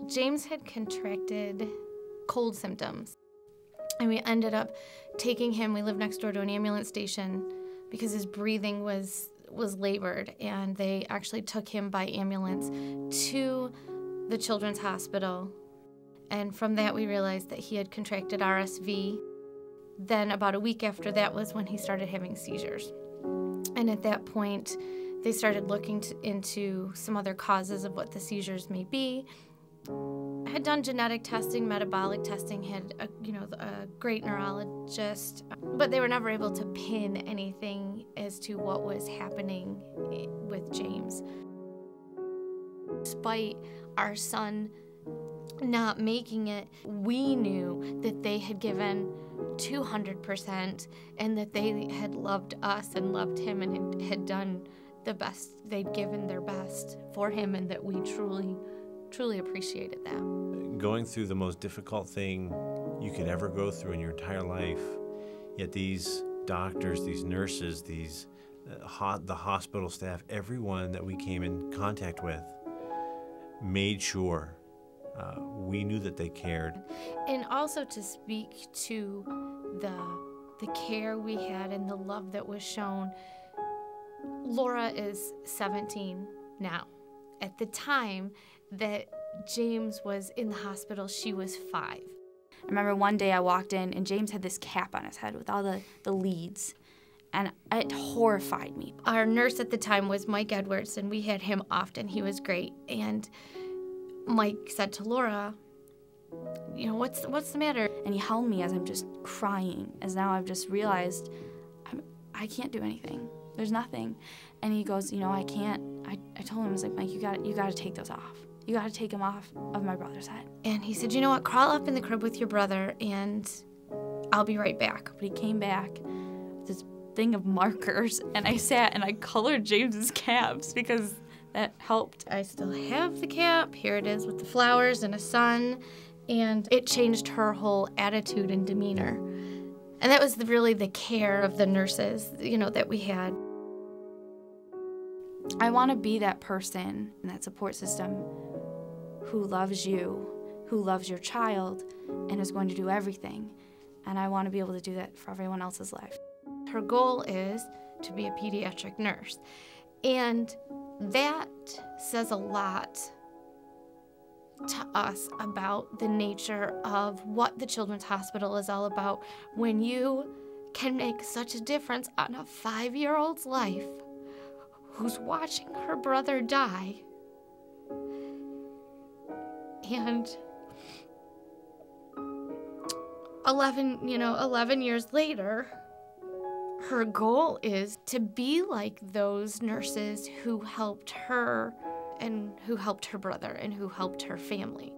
James had contracted cold symptoms, and we ended up taking him. We lived next door to an ambulance station because his breathing was labored, and they actually took him by ambulance to the Children's Hospital. And from that, we realized that he had contracted RSV. Then about a week after that was when he started having seizures. And at that point, they started looking into some other causes of what the seizures may be. I had done genetic testing, metabolic testing, had a great neurologist, but they were never able to pin anything as to what was happening with James. Despite our son not making it, we knew that they had given 200% and that they had loved us and loved him and had done the best. They'd given their best for him, and that we truly appreciated that. Going through the most difficult thing you could ever go through in your entire life, yet these doctors, these nurses, the hospital staff, everyone that we came in contact with made sure we knew that they cared. And also to speak to the care we had and the love that was shown. Laura is 17 now. At the time that James was in the hospital, she was 5. I remember one day I walked in and James had this cap on his head with all the leads, and it horrified me. Our nurse at the time was Mike Edwards, and we had him often. He was great. And Mike said to Laura, what's the matter? And he held me as I'm just crying, as now I've just realized I can't do anything. There's nothing. And he goes, I can't. I told him, I was like, Mike, you got to take those off. You got to take them off of my brother's head. And he said, you know what, crawl up in the crib with your brother and I'll be right back. But he came back with this thing of markers, and I sat and I colored James's caps because that helped. I still have the cap. Here it is with the flowers and a sun. And it changed her whole attitude and demeanor. And that was really the care of the nurses, that we had. I want to be that person in that support system who loves you, who loves your child, and is going to do everything. And I want to be able to do that for everyone else's life. Her goal is to be a pediatric nurse. And that says a lot to us about the nature of what the Children's Hospital is all about. When you can make such a difference on a 5-year-old's life who's watching her brother die, and 11 years later, her goal is to be like those nurses who helped her and who helped her brother and who helped her family.